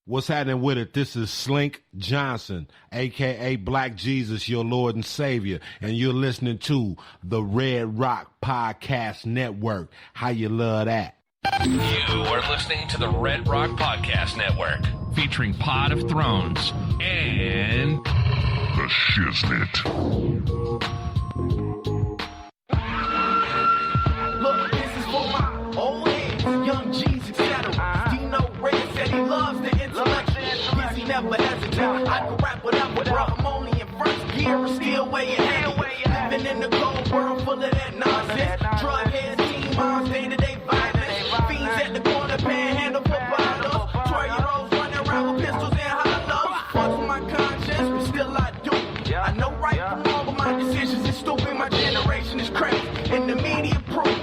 What's happening with it? This is Slink Johnson, a.k.a. Black Jesus, your Lord and Savior, and you're listening to the Red Rock Podcast Network. How you love that? You are listening to the Red Rock Podcast Network, featuring Pod of Thrones and the Shiznit. Look, this is for my old heads, young Jesus settle. Dino Red said he loves the intellect. Yes, he never hesitates. I can rap whatever, bro. I'm only in first gear, still way ahead. Living in the cold world full of that nonsense. Drug heads, teen moms, day-to-day violence. Fiends at the corner, panhandle for bottles. 12-year-olds running around with pistols and hollows. Fuck with my conscience, but still I do. I know right from wrong, but my decisions is stupid. My generation is crazy, and the media proof.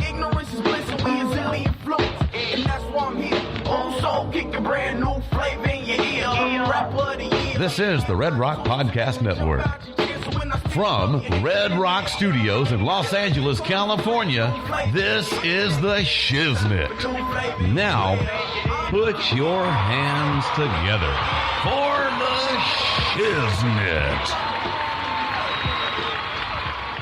Ignorance is bliss, and we is ill influenced. And that's why I'm here. Old soul kicking brand new flavor in your ear. Rapper of the year. This is the Red Rock Podcast Network. From Red Rock Studios in Los Angeles, California, this is the Shiznit. Now, put your hands together for the Shiznit.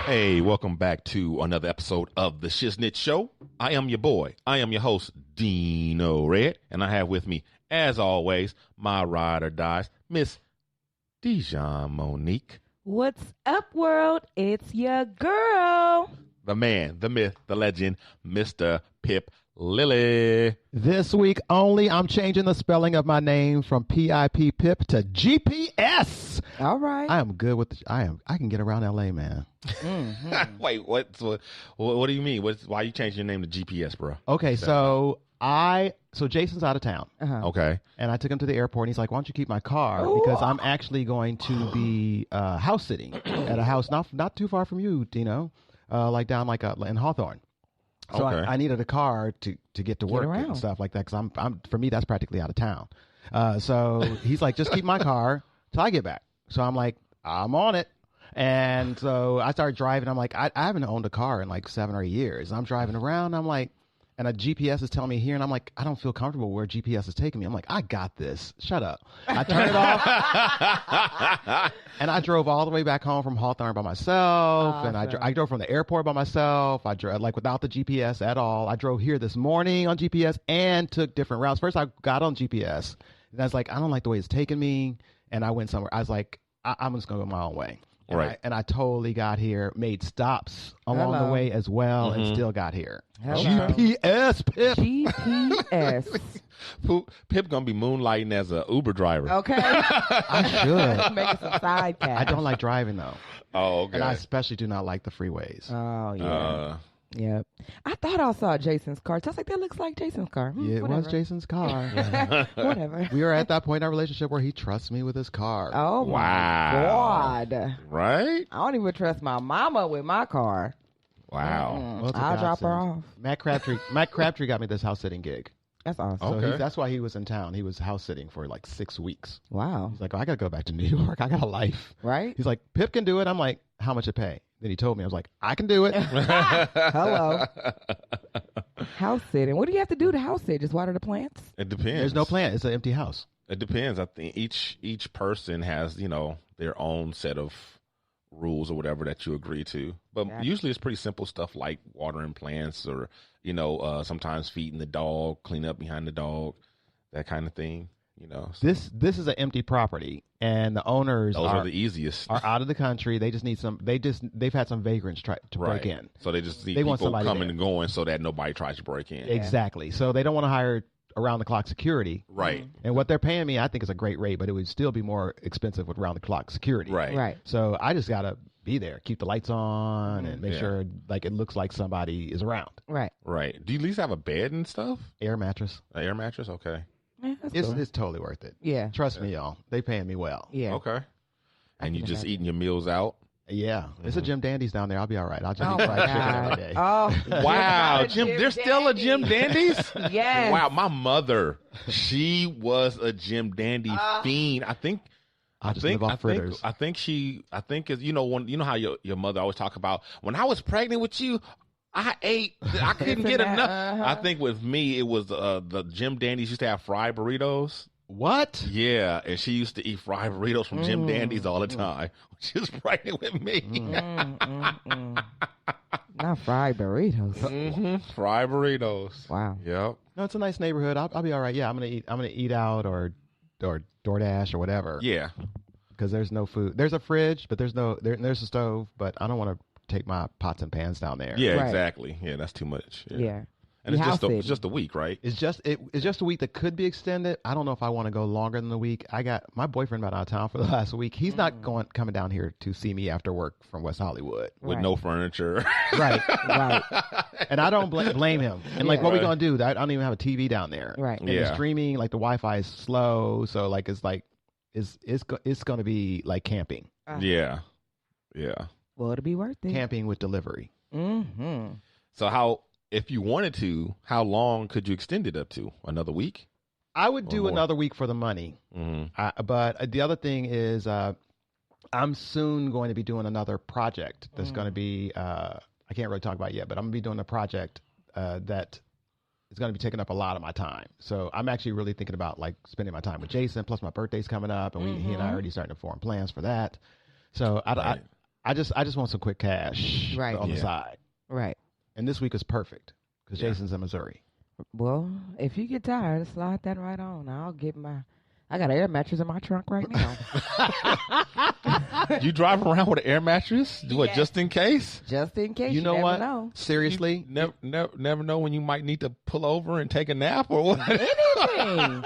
Hey, welcome back to another episode of the Shiznit Show. I am your boy. I am your host, Dino Red, and I have with me, as always, my ride or dies, Miss Dijon Monique. What's up, world? It's your girl. The man, the myth, the legend, Mr. Pip Lilly. This week only, I'm changing the spelling of my name from PIP Pip to GPS. All right. I am good with I can get around LA, man. Mm-hmm. Wait, what do you mean? Why you changing your name to GPS, bro? Okay, so Jason's out of town. Uh-huh. Okay. And I took him to the airport, and he's like, why don't you keep my car? Because I'm actually going to be house sitting at a house not too far from you, Dino, like down in Hawthorne. So Okay. I needed a car to get to work around. and stuff like that, because for me, that's practically out of town. So he's like, just keep my car till I get back. So I'm like, I'm on it. And so I started driving. I'm like, I haven't owned a car in like 7 or 8 years. I'm driving around. I'm like, and a GPS is telling me here, and I'm like, I don't feel comfortable where GPS is taking me. I'm like, I got this. Shut up. I turned it off, and I drove all the way back home from Hawthorne by myself, Awesome. and I drove from the airport by myself. I drove like without the GPS at all. I drove here this morning on GPS and took different routes. First, I got on GPS, and I was like, I don't like the way it's taking me, and I went somewhere. I was like, I'm just gonna go my own way. Right. And I totally got here, made stops along the way as well, and still got here. Hello. GPS, Pip. GPS. Pip gonna be moonlighting as a Uber driver. Okay. I should. Making some side cash. I don't like driving, though. Oh, okay. And I especially do not like the freeways. Oh, yeah. Yep. I thought I saw Jason's car. I was like, that looks like Jason's car. Yeah, it whatever. was Jason's car. Whatever. We were at that point in our relationship where he trusts me with his car. Oh, Wow. my God. Right? I don't even trust my mama with my car. Wow. Well, it's a I'll drop her godsend. off. Matt Crabtree got me this house sitting gig. That's awesome. So Okay. that's why he was in town. He was house sitting for like 6 weeks. Wow. He's like, oh, I got to go back to New York. I got a life. Right? He's like, Pip can do it. I'm like, how much it pay? Then he told me. I was like, I can do it. Hello. House sitting. What do you have to do to house sit? Just water the plants? It depends. There's no plant. It's an empty house. It depends. I think each person has, their own set of rules or whatever that you agree to. But Yeah. usually it's pretty simple stuff like watering plants or, sometimes feeding the dog, clean up behind the dog, that kind of thing. So This is an empty property, and the owners those are the easiest. are out of the country. They just need they've had some vagrants try to break in. So they just need They want people somebody coming there. and going so that nobody tries to break in. Exactly. So they don't want to hire around the clock security. Right. And what they're paying me, I think, is a great rate, but it would still be more expensive with round the clock security. Right. Right. So I just gotta be there, keep the lights on, and make Yeah. sure like it looks like somebody is around. Right. Right. Do you at least have a bed and stuff? Air mattress. An air mattress? Okay. Yeah, that's It's cool. it's totally worth it. Yeah. Trust me, y'all. They paying me well. Yeah. Okay. And you can just imagine. eating your meals out? Yeah. It's a Jim Dandy's down there. I'll be all right. I'll just Oh, eat my fried chicken God. every day. Oh. Wow, Jim there's still a Jim Dandy's? Yes. Wow, my mother, she was a Jim Dandy fiend. I think I'll just live off fritters. I think is how your mother always talk about when I was pregnant with you, I couldn't get enough. I think with me it was the Jim Dandy's used to have fried burritos What? Yeah, and she used to eat fried burritos from Jim Dandy's all the time. She was pregnant with me. Not fried burritos. Fried burritos. Wow. Yep. No, it's a nice neighborhood. I'll be all right. Yeah, I'm gonna eat out or DoorDash or whatever. Yeah. Because there's no food. There's a fridge, but there's a stove. But I don't want to take my pots and pans down there. Yeah, Right. exactly. Yeah, that's too much. Yeah. And You it's just a week, right? It's just a week that could be extended. I don't know if I want to go longer than a week. I got my boyfriend been out of town for the last week. He's not coming down here to see me after work from West Hollywood. With Right. no furniture. Right. Right. And I don't blame him. And like, Yeah. what we gonna do? I don't even have a TV down there. Right. And Yeah. the streaming, like the Wi-Fi is slow, so like it's gonna be like camping, Yeah. Yeah. Well, it'll be worth it. camping with delivery. Mm-hmm. So if you wanted to, how long could you extend it up to? Another week? I would do more. another week for the money. Mm-hmm. But the other thing is, I'm soon going to be doing another project that's going to be, I can't really talk about it yet, but I'm going to be doing a project that is going to be taking up a lot of my time. So I'm actually really thinking about like spending my time with Jason, plus my birthday's coming up, and he and I are already starting to form plans for that. So I just want some quick cash Right. on the Yeah. side. Right. And this week is perfect because Yeah. Jason's in Missouri. Well, if you get tired, slide that right on. I got an air mattress in my trunk right now. You drive around with an air mattress? What, Yeah. just in case? Just in case. You know never what? Know. Seriously? Never know when you might need to pull over and take a nap or what? Anything.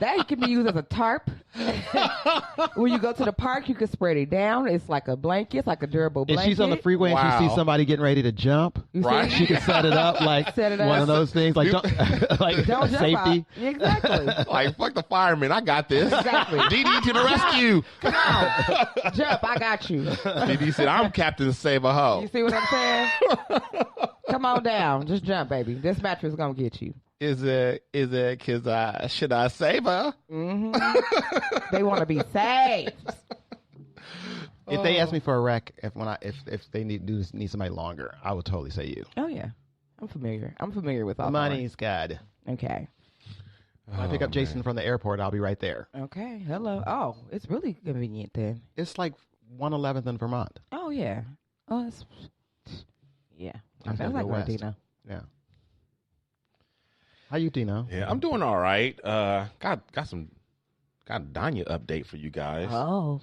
That can be used as a tarp. When you go to the park, you can spread it down. It's like a blanket. It's like a durable If blanket. she's on the freeway and she Wow. sees somebody getting ready to jump, You see? Right. she can set it up like Set it one up. of those things, like like Don't jump safety. out. Exactly. Like, fuck the fireman. I got this. Exactly. DD to the rescue. Come on. Jump. I got you. DD said, I'm Captain Save a Ho. You see what I'm saying? Come on down. Just jump, baby. This mattress is going to get you. Is it because should I save her? They want to be saved. If they ask me for a rec, if they need somebody longer, I would totally say you. Oh, yeah. I'm familiar with all The the money's good. Okay. When I pick up Jason from the airport, I'll be right there. Okay. Hello. Oh, it's really convenient then. It's like 111th in Vermont. Oh, yeah. Oh, that's... Yeah. I just I gotta like go west. Dino. Yeah. How you, Dino? Yeah, I'm doing all right. Got a Danya update for you guys. Oh.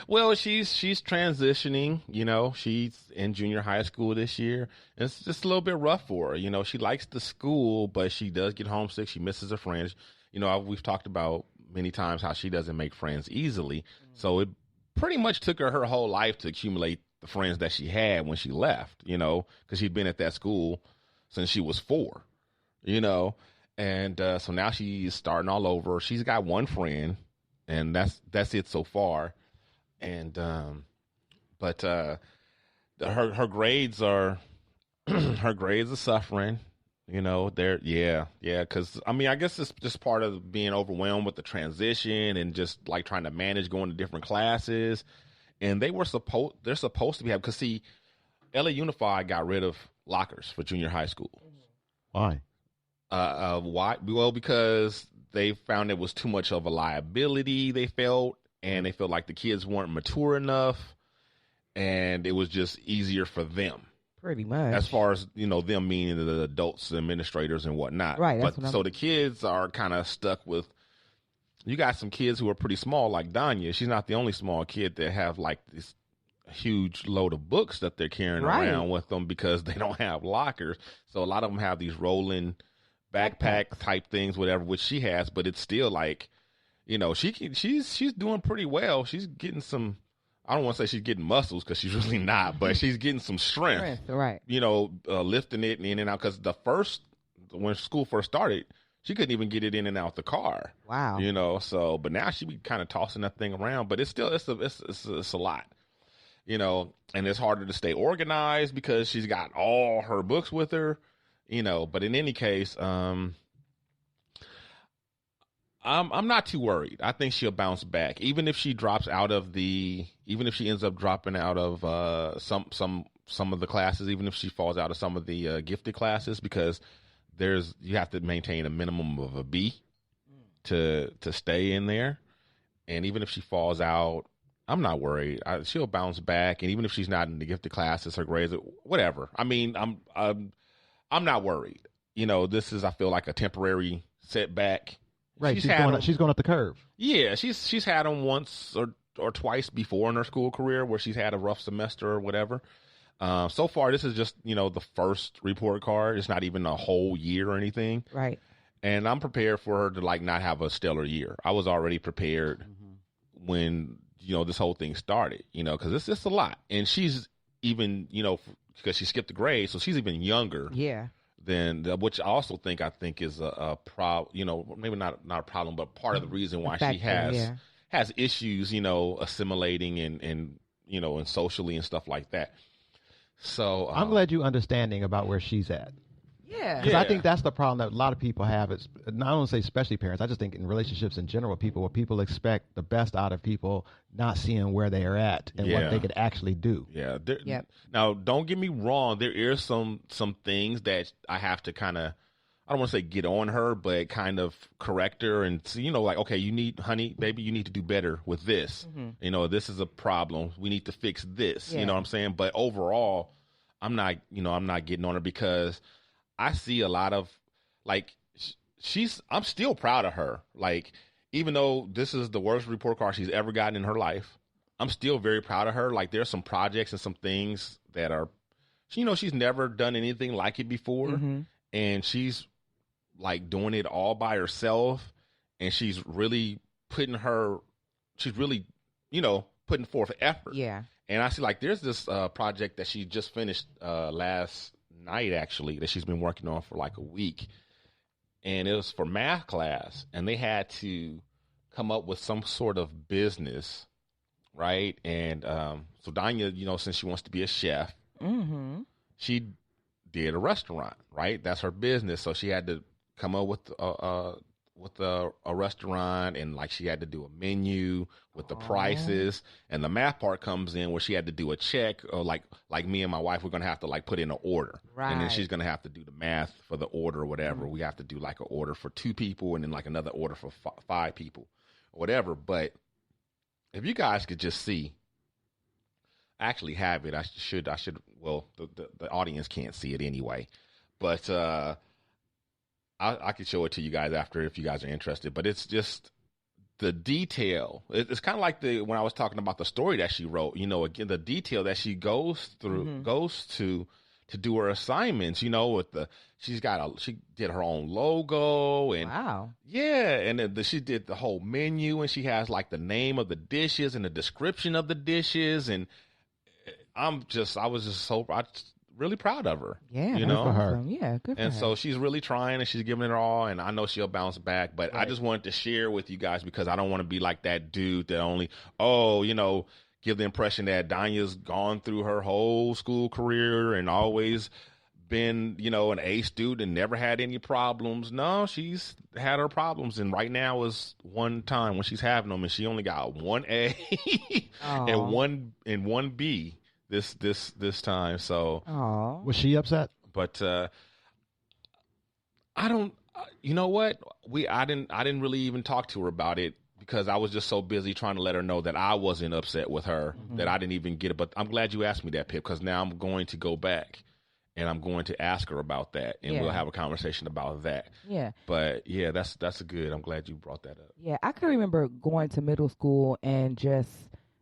Well, she's transitioning. You know, she's in junior high school this year. And it's just a little bit rough for her. You know, she likes the school, but she does get homesick. She misses her friends. You know, we've talked about many times how she doesn't make friends easily. So it pretty much took her whole life to accumulate the friends that she had when she left. You know, because she'd been at that school since she was 4. You know, and so now she's starting all over. She's got one friend, and that's it so far. And but her grades are her grades are suffering. You know, because I mean, I guess it's just part of being overwhelmed with the transition and just like trying to manage going to different classes. And they're supposed to be having, because see, LA Unified got rid of lockers for junior high school. Why? Why? Well, because they found it was too much of a liability, they felt, and they felt like the kids weren't mature enough, and it was just easier for them. Pretty much. As far as, you know, them meaning the adults, administrators, and whatnot. Right. But so the kids are kind of stuck with. You got some kids who are pretty small, like Danya. She's not the only small kid that have like this huge load of books that they're carrying around with them because they don't have lockers. So a lot of them have these rolling backpack type things, whatever, which she has, but it's still like, you know, she's doing pretty well. She's getting some, I don't want to say she's getting muscles because she's really not, but she's getting some strength. Right. You know, lifting it in and out, because when school first started, she couldn't even get it in and out the car. Wow. You know, so, but now she be kind of tossing that thing around, but it's still, it's a lot. You know, and it's harder to stay organized because she's got all her books with her, you know, but in any case, I'm not too worried. I think she'll bounce back. Even if she ends up dropping out of some of the classes, even if she falls out of some of the gifted classes, because you have to maintain a minimum of a B to stay in there. And even if she falls out, I'm not worried. She'll bounce back. And even if she's not in the gifted classes, her grades, whatever. I mean, I'm not worried. This is, I feel like, a temporary setback. Right. She's going up the curve. Yeah. She's had them once or twice before in her school career where she's had a rough semester or whatever. So far, this is just, the first report card. It's not even a whole year or anything. Right. And I'm prepared for her to not have a stellar year. I was already prepared when, this whole thing started, because it's just a lot. And she's even, because she skipped a grade, so she's even younger. Yeah. Than which I think is a problem, maybe not a problem, but part of the reason why she has issues, assimilating and and socially and stuff like that. So I'm glad you're understanding about where she's at. Yeah. Because I think that's the problem that a lot of people have. It's not only say especially parents. I just think in relationships in general, people expect the best out of people, not seeing where they are at and what they could actually do. Yeah. Now, don't get me wrong. There is some things that I have to kind of, I don't want to say get on her, but kind of correct her and see, okay, you need to do better with this. Mm-hmm. This is a problem. We need to fix this. You know what I'm saying? But overall, I'm not getting on her because I see a lot of I'm still proud of her. Even though this is the worst report card she's ever gotten in her life, I'm still very proud of her. There's some projects and some things that are, she's never done anything like it before. And she's doing it all by herself. And she's really putting forth effort. Yeah. And I see there's this project that she just finished last night, actually, that she's been working on for a week, and it was for math class, and they had to come up with some sort of business, right? And so Danya, since she wants to be a chef, she did a restaurant, right? That's her business, so she had to come up with a restaurant, and she had to do a menu with the prices, and the math part comes in where she had to do a check, or like me and my wife, we're gonna have to put in an order, right? And then she's gonna have to do the math for the order or whatever. We have to do an order for 2 people, and then another order for 5 people, or whatever. But if you guys could just see, I actually have it. I should. Well, the audience can't see it anyway, but I could show it to you guys after if you guys are interested, but it's just the detail. It's kind of like when I was talking about the story that she wrote, again, the detail that she goes through, goes to do her assignments, she did her own logo and wow. Yeah. And then she did the whole menu, and she has the name of the dishes and the description of the dishes. And I was really proud of her. Yeah, good for her. Yeah, good for her. And so she's really trying, and she's giving it her all, and I know she'll bounce back. But right. I just wanted to share with you guys because I don't want to be like that dude that only, give the impression that Danya's gone through her whole school career and always been, an A student and never had any problems. No, she's had her problems, and right now is one time when she's having them, and she only got 1 A and one B. This time. So was she upset? But I don't, you know what? I didn't really even talk to her about it because I was just so busy trying to let her know that I wasn't upset with her, that I didn't even get it. But I'm glad you asked me that, Pip, because now I'm going to go back and I'm going to ask her about that, and we'll have a conversation about that. Yeah. But yeah, that's good. I'm glad you brought that up. Yeah, I can remember going to middle school and just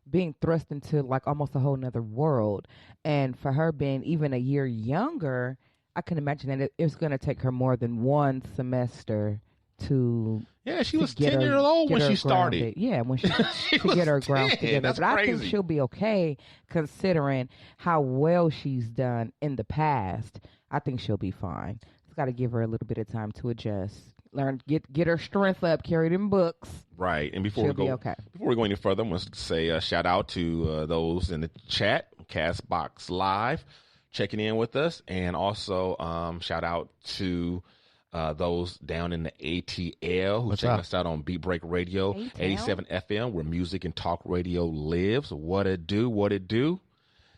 being thrust into almost a whole nother world. And for her being even a year younger, I can imagine that it's going to take her more than 1 semester to... Yeah, she was 10 years old when she started. Grounded. Yeah, when she to get her ground together. That's but crazy. I think she'll be okay considering how well she's done in the past. I think she'll be fine. It's got to give her a little bit of time to adjust. Learn, get her strength up, carry them books. Right. And before we go any further, I want to say a shout out to those in the chat, Castbox Live, checking in with us. And also shout out to those down in the ATL who check us out on Beat Break Radio, 87 FM, where music and talk radio lives. What it do.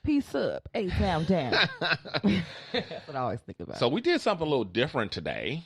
Peace up, A-Town down. That's what I always think about. So we did something a little different today.